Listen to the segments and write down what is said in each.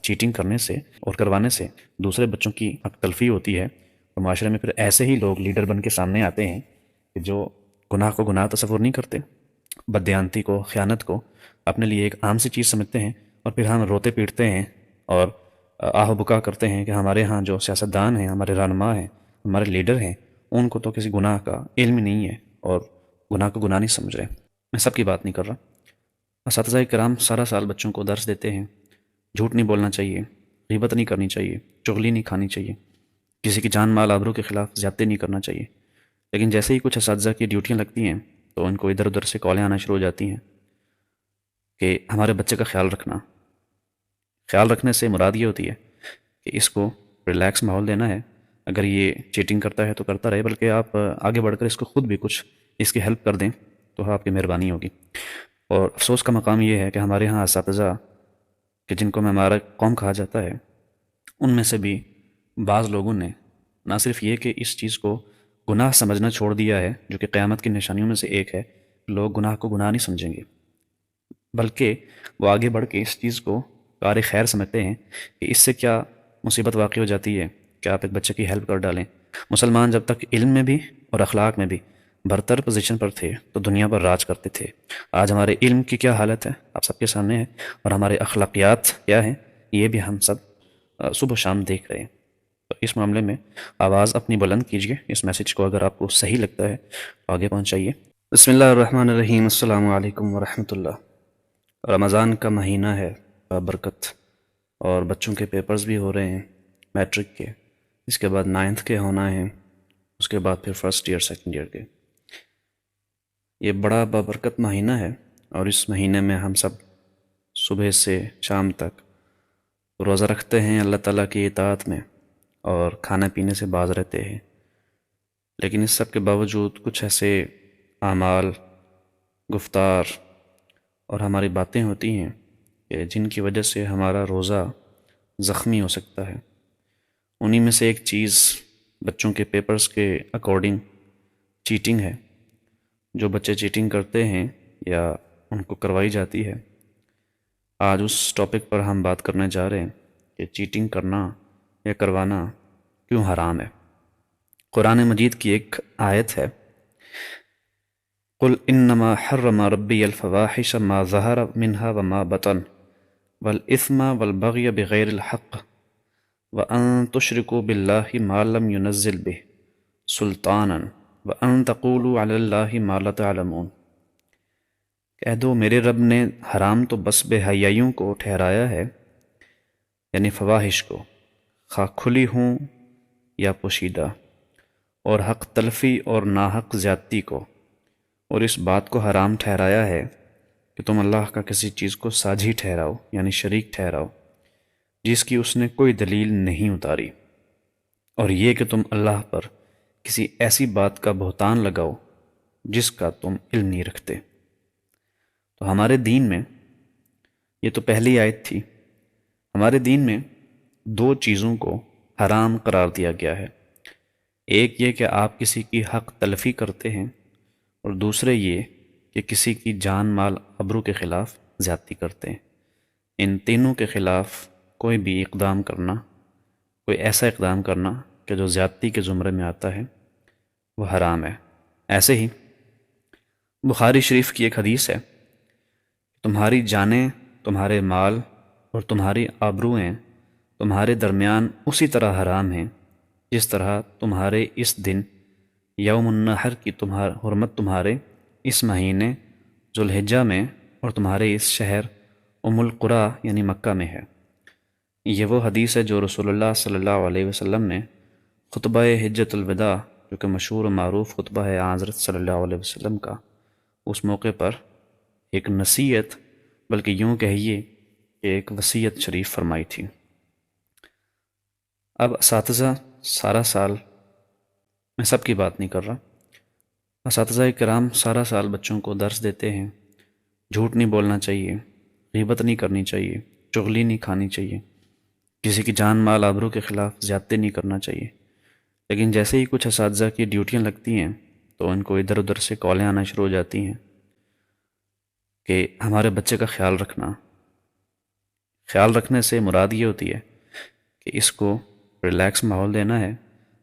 Cheating کرنے سے اور کروانے سے دوسرے بچوں کی حق تلفی ہوتی ہے، اور معاشرے میں پھر ایسے ہی لوگ لیڈر بن کے سامنے آتے ہیں کہ جو گناہ کو گناہ تصور نہیں کرتے، بددیانتی کو، خیانت کو اپنے لیے ایک عام سی چیز سمجھتے ہیں، اور پھر ہم روتے پیٹتے ہیں اور آہ و بکا کرتے ہیں کہ ہمارے ہاں جو سیاستدان ہیں، ہمارے رہنما ہیں، ہمارے لیڈر ہیں، ان کو تو کسی گناہ کا علم نہیں ہے اور گناہ کو گناہ نہیں سمجھ رہے۔ میں سب کی بات نہیں کر رہا۔ اساتذہ کرام سارا سال بچوں کو درس دیتے ہیں، جھوٹ نہیں بولنا چاہیے، غیبت نہیں کرنی چاہیے، چغلی نہیں کھانی چاہیے، کسی کی جان مال آبرو کے خلاف زیادتی نہیں کرنا چاہیے، لیکن جیسے ہی کچھ اساتذہ کی ڈیوٹیاں لگتی ہیں تو ان کو ادھر ادھر سے کالیں آنا شروع ہو جاتی ہیں کہ ہمارے بچے کا خیال رکھنا۔ خیال رکھنے سے مراد یہ ہوتی ہے کہ اس کو ریلیکس ماحول دینا ہے، اگر یہ چیٹنگ کرتا ہے تو کرتا رہے، بلکہ آپ آگے بڑھ کر اس کو خود بھی کچھ اس کی ہیلپ کر دیں تو آپ کی مہربانی ہوگی۔ اور افسوس کا مقام یہ ہے کہ ہمارے ہاں اساتذہ کہ جن کو معمار قوم کہا جاتا ہے، ان میں سے بھی بعض لوگوں نے نہ صرف یہ کہ اس چیز کو گناہ سمجھنا چھوڑ دیا ہے، جو کہ قیامت کی نشانیوں میں سے ایک ہے، لوگ گناہ کو گناہ نہیں سمجھیں گے، بلکہ وہ آگے بڑھ کے اس چیز کو کار خیر سمجھتے ہیں کہ اس سے کیا مصیبت واقع ہو جاتی ہے کہ آپ ایک بچے کی ہیلپ کر ڈالیں۔ مسلمان جب تک علم میں بھی اور اخلاق میں بھی برتر پوزیشن پر تھے تو دنیا پر راج کرتے تھے۔ آج ہمارے علم کی کیا حالت ہے آپ سب کے سامنے ہے، اور ہمارے اخلاقیات کیا ہیں یہ بھی ہم سب صبح و شام دیکھ رہے ہیں۔ تو اس معاملے میں آواز اپنی بلند کیجیے، اس میسج کو اگر آپ کو صحیح لگتا ہے تو آگے پہنچائیے۔ بسم اللہ الرحمن الرحیم، السلام علیکم ورحمۃ اللہ۔ رمضان کا مہینہ ہے برکت، اور بچوں کے پیپرز بھی ہو رہے ہیں میٹرک کے، اس کے بعد 9th کے ہونا ہے، اس کے بعد پھر فرسٹ ایئر سیکنڈ ایئر کے۔ یہ بڑا بابرکت مہینہ ہے، اور اس مہینے میں ہم سب صبح سے شام تک روزہ رکھتے ہیں اللہ تعالیٰ کی اطاعت میں، اور کھانے پینے سے باز رہتے ہیں، لیکن اس سب کے باوجود کچھ ایسے اعمال، گفتار اور ہماری باتیں ہوتی ہیں کہ جن کی وجہ سے ہمارا روزہ زخمی ہو سکتا ہے۔ انہی میں سے ایک چیز بچوں کے پیپرز کے اکارڈنگ چیٹنگ ہے۔ جو بچے چیٹنگ کرتے ہیں یا ان کو کروائی جاتی ہے، آج اس ٹاپک پر ہم بات کرنے جا رہے ہیں کہ چیٹنگ کرنا یا کروانا کیوں حرام ہے۔ قرآن مجید کی ایک آیت ہے، قل انما حرم ربی الفواحش ما ظہر منها وما بطن والاثم والبغی بغیر الحق وان تشرکوا باللہ ما لم ينزل به سلطانا وان تقولوا علی اللہ ما لا تعلمون۔ کہہ دو میرے رب نے حرام تو بس بے حیائیوں کو ٹھہرایا ہے، یعنی فواحش کو، خواہ کھلی ہوں یا پوشیدہ، اور حق تلفی اور ناحق زیادتی کو، اور اس بات کو حرام ٹھہرایا ہے کہ تم اللہ کا کسی چیز کو ساجھی ٹھہراؤ، یعنی شریک ٹھہراؤ، جس کی اس نے کوئی دلیل نہیں اتاری، اور یہ کہ تم اللہ پر کسی ایسی بات کا بہتان لگاؤ جس کا تم علم نہیں رکھتے۔ تو ہمارے دین میں یہ تو پہلی آیت تھی، ہمارے دین میں دو چیزوں کو حرام قرار دیا گیا ہے۔ ایک یہ کہ آپ کسی کی حق تلفی کرتے ہیں، اور دوسرے یہ کہ کسی کی جان مال آبرو کے خلاف زیادتی کرتے ہیں۔ ان تینوں کے خلاف کوئی بھی اقدام کرنا، کوئی ایسا اقدام کرنا کہ جو زیادتی کے زمرے میں آتا ہے، وہ حرام ہے۔ ایسے ہی بخاری شریف کی ایک حدیث ہے، تمہاری جانیں، تمہارے مال اور تمہاری آبروئیں تمہارے درمیان اسی طرح حرام ہیں جس طرح تمہارے اس دن یوم النحر کی حرمت تمہارے اس مہینے ذوالحجہ میں اور تمہارے اس شہر ام القریٰ یعنی مکہ میں ہے۔ یہ وہ حدیث ہے جو رسول اللہ صلی اللہ علیہ وسلم نے خطبہ حجۃ الوداع، جو کہ مشہور و معروف خطبہ ہے حضرت صلی اللہ علیہ وسلم کا، اس موقع پر ایک نصیحت، بلکہ یوں کہیے کہ ایک وصیت شریف فرمائی تھی۔ اب اساتذہ سارا سال، میں سب کی بات نہیں کر رہا، اساتذہ کرام سارا سال بچوں کو درس دیتے ہیں، جھوٹ نہیں بولنا چاہیے، غیبت نہیں کرنی چاہیے، چغلی نہیں کھانی چاہیے، کسی کی جان مال آبرو کے خلاف زیادتی نہیں کرنا چاہیے، لیکن جیسے ہی کچھ اساتذہ کی ڈیوٹیاں لگتی ہیں تو ان کو ادھر ادھر سے کالیں آنا شروع ہو جاتی ہیں کہ ہمارے بچے کا خیال رکھنا۔ خیال رکھنے سے مراد یہ ہوتی ہے کہ اس کو ریلیکس ماحول دینا ہے.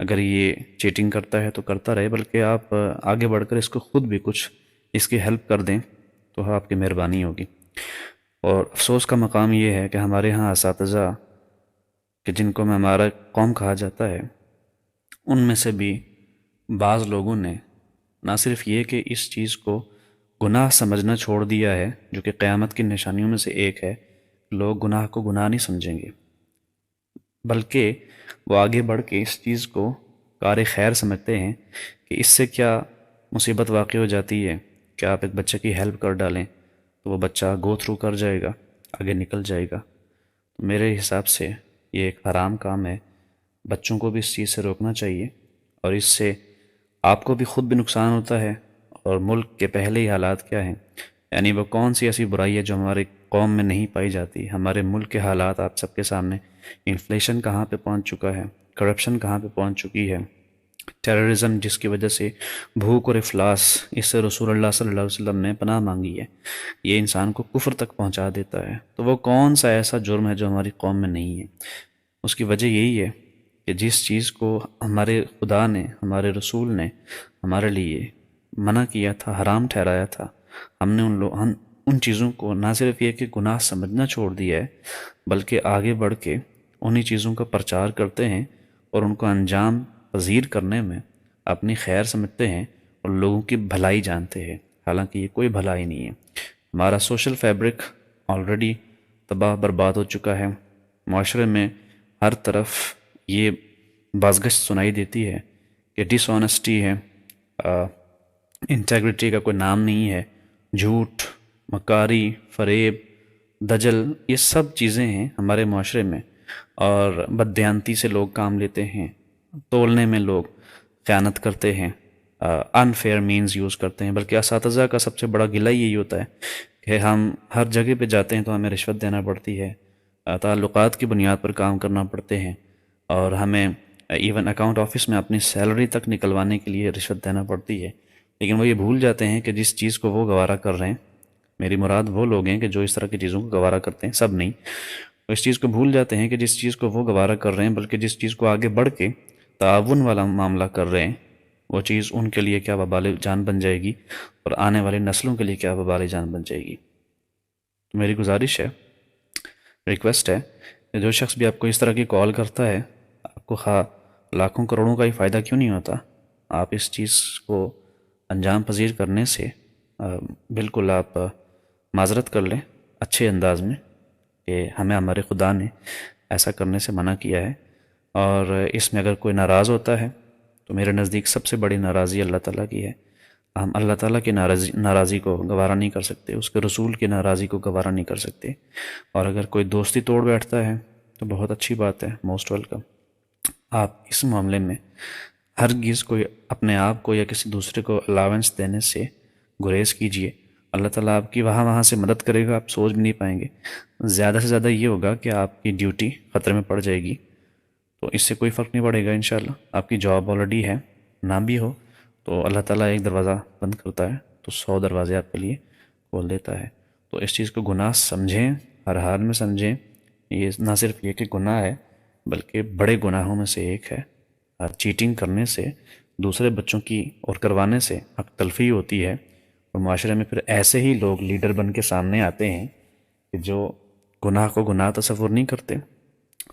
اگر یہ چیٹنگ کرتا ہے تو کرتا رہے، بلکہ آپ آگے بڑھ کر اس کو خود بھی کچھ اس کی ہیلپ کر دیں تو آپ کی مہربانی ہوگی. اور افسوس کا مقام یہ ہے کہ ہمارے ہاں اساتذہ کہ جن کو میں ہمارا قوم کہا جاتا ہے، ان میں سے بھی بعض لوگوں نے نہ صرف یہ کہ اس چیز کو گناہ سمجھنا چھوڑ دیا ہے، جو کہ قیامت کی نشانیوں میں سے ایک ہے، لوگ گناہ کو گناہ نہیں سمجھیں گے، بلکہ وہ آگے بڑھ کے اس چیز کو کار خیر سمجھتے ہیں کہ اس سے کیا مصیبت واقع ہو جاتی ہے کہ آپ ایک بچے کی ہیلپ کر ڈالیں تو وہ بچہ گو تھرو کر جائے گا، آگے نکل جائے گا. تو میرے حساب سے یہ ایک حرام کام ہے. بچوں کو بھی اس چیز سے روکنا چاہیے، اور اس سے آپ کو بھی خود بھی نقصان ہوتا ہے. اور ملک کے پہلے ہی حالات کیا ہیں، یعنی وہ کون سی ایسی برائی ہے جو ہمارے قوم میں نہیں پائی جاتی. ہمارے ملک کے حالات آپ سب کے سامنے، انفلیشن کہاں پہ پہنچ چکا ہے، کرپشن کہاں پہ پہنچ چکی ہے، ٹیررزم جس کی وجہ سے بھوک اور افلاس، اس سے رسول اللہ صلی اللہ علیہ وسلم نے پناہ مانگی ہے، یہ انسان کو کفر تک پہنچا دیتا ہے. تو وہ کون سا ایسا جرم ہے جو ہماری قوم میں نہیں ہے؟ اس کی وجہ یہی ہے کہ جس چیز کو ہمارے خدا نے، ہمارے رسول نے ہمارے لیے منع کیا تھا، حرام ٹھہرایا تھا، ہم نے ہم ان چیزوں کو نہ صرف یہ کہ گناہ سمجھنا چھوڑ دیا ہے، بلکہ آگے بڑھ کے انہی چیزوں کا پرچار کرتے ہیں اور ان کو انجام پذیر کرنے میں اپنی خیر سمجھتے ہیں اور لوگوں کی بھلائی جانتے ہیں، حالانکہ یہ کوئی بھلائی نہیں ہے. ہمارا سوشل فیبرک آلریڈی تباہ برباد ہو چکا ہے. معاشرے میں ہر طرف یہ بازگشت سنائی دیتی ہے کہ ڈس آنیسٹی ہے، انٹیگریٹی کا کوئی نام نہیں ہے، جھوٹ، مکاری، فریب، دجل، یہ سب چیزیں ہیں ہمارے معاشرے میں. اور بددیانتی سے لوگ کام لیتے ہیں، تولنے میں لوگ خیانت کرتے ہیں، انفیئر مینز یوز کرتے ہیں. بلکہ اساتذہ کا سب سے بڑا گلہ یہی ہوتا ہے کہ ہم ہر جگہ پہ جاتے ہیں تو ہمیں رشوت دینا پڑتی ہے، تعلقات کی بنیاد پر کام کرنا پڑتے ہیں، اور ہمیں ایون اکاؤنٹ آفس میں اپنی سیلری تک نکلوانے کے لیے رشوت دینا پڑتی ہے. لیکن وہ یہ بھول جاتے ہیں کہ جس چیز کو وہ گوارا کر رہے ہیں، میری مراد وہ لوگ ہیں کہ جو اس طرح کی چیزوں کو گوارا کرتے ہیں، سب نہیں، وہ اس چیز کو بھول جاتے ہیں کہ جس چیز کو وہ گوارا کر رہے ہیں، بلکہ جس چیز کو آگے بڑھ کے تعاون والا معاملہ کر رہے ہیں، وہ چیز ان کے لیے کیا وبال جان بن جائے گی اور آنے والی نسلوں کے لیے کیا وبال جان بن جائے گی. تو میری گزارش ہے، ریکویسٹ ہے کہ جو شخص بھی آپ کو اس طرح کی کال کرتا ہے، آپ کو خواہ لاکھوں کروڑوں کا ہی فائدہ کیوں نہیں ہوتا، آپ اس چیز کو انجام پذیر کرنے سے بالکل آپ معذرت کر لیں اچھے انداز میں کہ ہمیں ہمارے خدا نے ایسا کرنے سے منع کیا ہے. اور اس میں اگر کوئی ناراض ہوتا ہے تو میرے نزدیک سب سے بڑی ناراضی اللہ تعالیٰ کی ہے. ہم اللہ تعالیٰ کی ناراضی کو گوارا نہیں کر سکتے، اس کے رسول کی ناراضی کو گوارا نہیں کر سکتے. اور اگر کوئی دوستی توڑ بیٹھتا ہے تو بہت اچھی بات ہے، موسٹ ویلکم. آپ اس معاملے میں ہرگز کوئی اپنے آپ کو یا کسی دوسرے کو الاونس دینے سے گریز کیجیے. اللہ تعالیٰ آپ کی وہاں سے مدد کرے گا، آپ سوچ بھی نہیں پائیں گے. زیادہ سے زیادہ یہ ہوگا کہ آپ کی ڈیوٹی خطرے میں پڑ جائے گی، تو اس سے کوئی فرق نہیں پڑے گا انشاءاللہ. آپ کی جاب آلریڈی ہے، نہ بھی ہو تو اللہ تعالیٰ ایک دروازہ بند کرتا ہے تو 100 دروازے آپ کے لیے کھول دیتا ہے. تو اس چیز کو گناہ سمجھیں، ہر حال میں سمجھیں. یہ نہ صرف یہ کہ گناہ ہے، بلکہ بڑے گناہوں میں سے ایک ہے. چیٹنگ کرنے سے، دوسرے بچوں کی اور کروانے سے حق تلفی ہوتی ہے، اور معاشرے میں پھر ایسے ہی لوگ لیڈر بن کے سامنے آتے ہیں کہ جو گناہ کو گناہ تصور نہیں کرتے،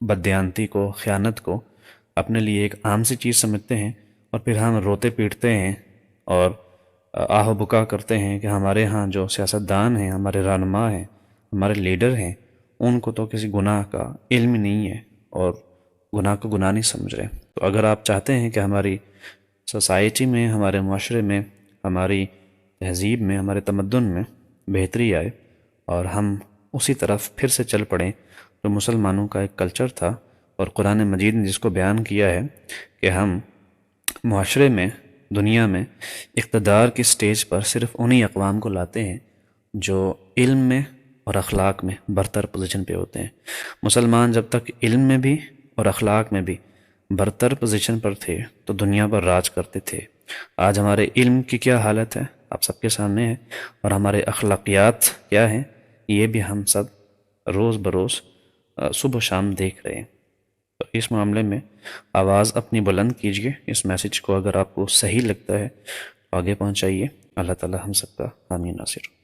بددیانتی کو، خیانت کو اپنے لیے ایک عام سی چیز سمجھتے ہیں، اور پھر ہم روتے پیٹتے ہیں اور آہ و بکا کرتے ہیں کہ ہمارے ہاں جو سیاستدان ہیں، ہمارے رہنما ہیں، ہمارے لیڈر ہیں، ان کو تو کسی گناہ کا علم ہی نہیں ہے اور گناہ کو گناہ نہیں سمجھ رہے. تو اگر آپ چاہتے ہیں کہ ہماری سوسائٹی میں، ہمارے معاشرے میں، ہماری تہذیب میں، ہمارے تمدن میں بہتری آئے اور ہم اسی طرف پھر سے چل پڑیں جو مسلمانوں کا ایک کلچر تھا، اور قرآن مجید نے جس کو بیان کیا ہے کہ ہم معاشرے میں، دنیا میں اقتدار کی سٹیج پر صرف انہی اقوام کو لاتے ہیں جو علم میں اور اخلاق میں برتر پوزیشن پہ ہوتے ہیں. مسلمان جب تک علم میں بھی اور اخلاق میں بھی برتر پوزیشن پر تھے تو دنیا پر راج کرتے تھے. آج ہمارے علم کی کیا حالت ہے آپ سب کے سامنے ہے، اور ہمارے اخلاقیات کیا ہیں یہ بھی ہم سب روز بروز صبح و شام دیکھ رہے ہیں۔ تو اس معاملے میں آواز اپنی بلند کیجیے، اس میسج کو اگر آپ کو صحیح لگتا ہے تو آگے پہنچائیے۔ اللہ تعالی ہم سب کا حامی ناصر۔